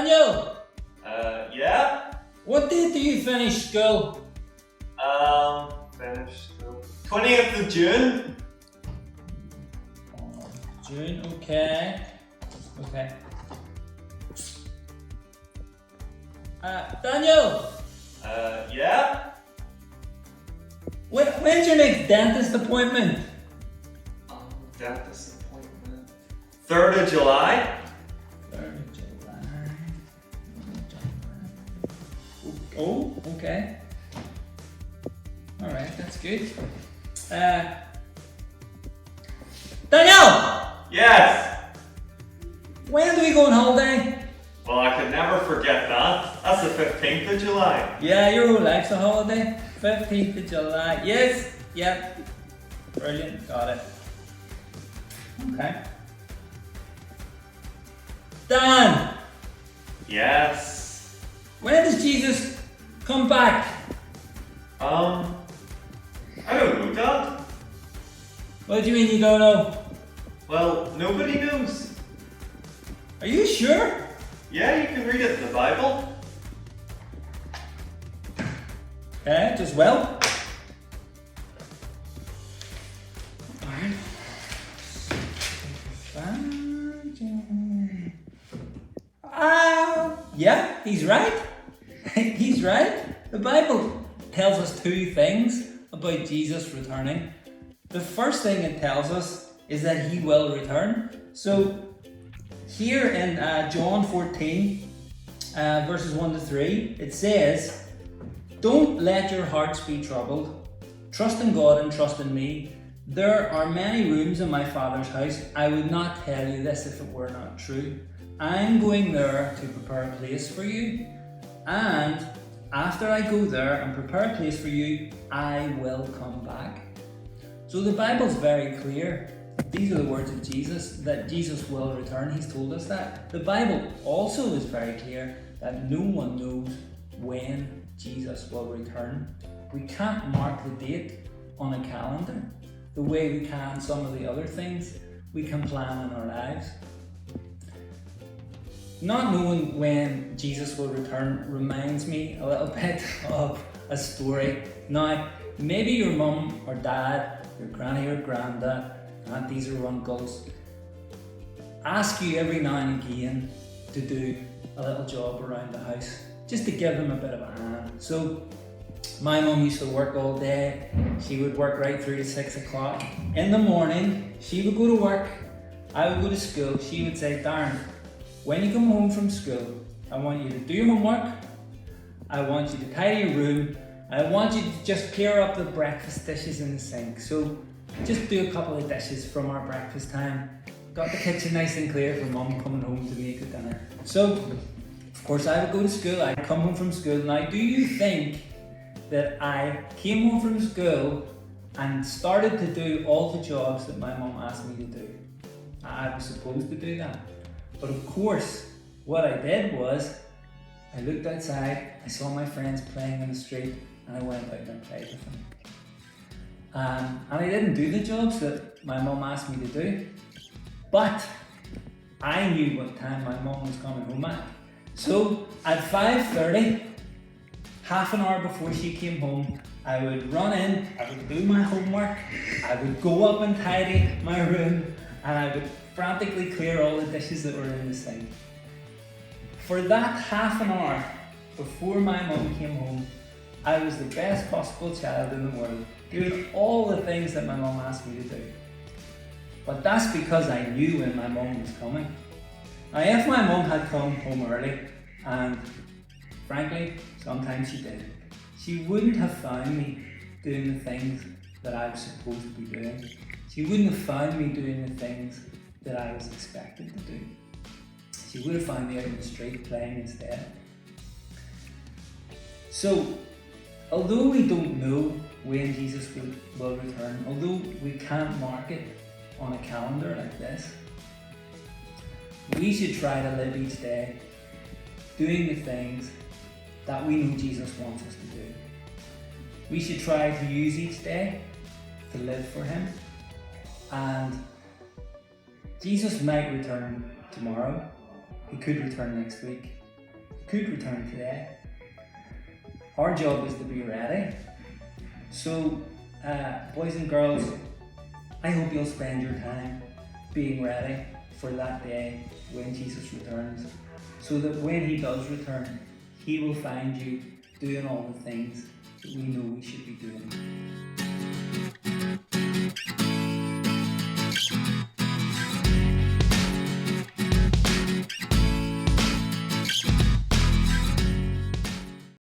Daniel, Yeah? what date do you finish school? Finish school. 20th of June? June, okay. Okay. Daniel, Yeah? when's your next dentist appointment? Dentist appointment. 3rd of July? 3rd of July. Oh, okay. Alright, that's good. Daniel! Yes! When do we go on holiday? Well, I could never forget that. That's the 15th of July. Yeah, your whole life's a holiday. 15th of July. Yes, yep. Brilliant, got it. Okay. Dan, Yes. when does Jesus come back? I don't know, Dad. What do you mean you don't know? Well, nobody knows. Are you sure? Yeah, you can read it in the Bible. Okay, just well. Alright. Yeah, he's right. He's right. The Bible tells us two things about Jesus returning. The first thing it tells us is that he will return. So here in John 14, verses 1 to 3, it says, "Don't let your hearts be troubled. Trust in God and trust in me. There are many rooms in my Father's house. I would not tell you this if it were not true. I'm going there to prepare a place for you. And after I go there and prepare a place for you, I will come back." So the Bible's very clear. These are the words of Jesus, that Jesus will return. He's told us that. The Bible also is very clear that no one knows when Jesus will return. We can't mark the date on a calendar the way we can some of the other things we can plan in our lives. Not knowing when Jesus will return reminds me a little bit of a story. Now, maybe your mum or dad, your granny or granddad, aunties or uncles ask you every now and again to do a little job around the house, just to give them a bit of a hand. So my mum used to work all day. She would work right through to 6 o'clock. In the morning, she would go to work, I would go to school. She would say, "Darren, when you come home from school, I want you to do your homework, I want you to tidy your room, I want you to just clear up the breakfast dishes in the sink. So just do a couple of dishes from our breakfast time. Got the kitchen nice and clear for mum coming home to make the dinner." So, of course, I would go to school, I'd come home from school. Now, do you think that I came home from school and started to do all the jobs that my mum asked me to do? I was supposed to do that. But of course, what I did was, I looked outside, I saw my friends playing in the street, and I went out and played with them. And I didn't do the jobs that my mum asked me to do, but I knew what time my mum was coming home at. So at 5:30, half an hour before she came home, I would run in, I would do my homework, I would go up and tidy my room, and I would frantically clear all the dishes that were in the sink. For that half an hour before my mum came home, I was the best possible child in the world, doing all the things that my mum asked me to do. But that's because I knew when my mum was coming. Now, if my mum had come home early, and frankly, sometimes she did, she wouldn't have found me doing the things that I was supposed to be doing. She wouldn't have found me doing the things that I was expected to do. She would have found me out in the street playing instead. So, although we don't know when Jesus will return, although we can't mark it on a calendar like this, we should try to live each day doing the things that we know Jesus wants us to do. We should try to use each day to live for Him. And Jesus might return tomorrow. He could return next week. could return today. Our job is to be ready. So, boys and girls, I hope you'll spend your time being ready for that day when Jesus returns, so that when he does return, he will find you doing all the things that we know we should be doing.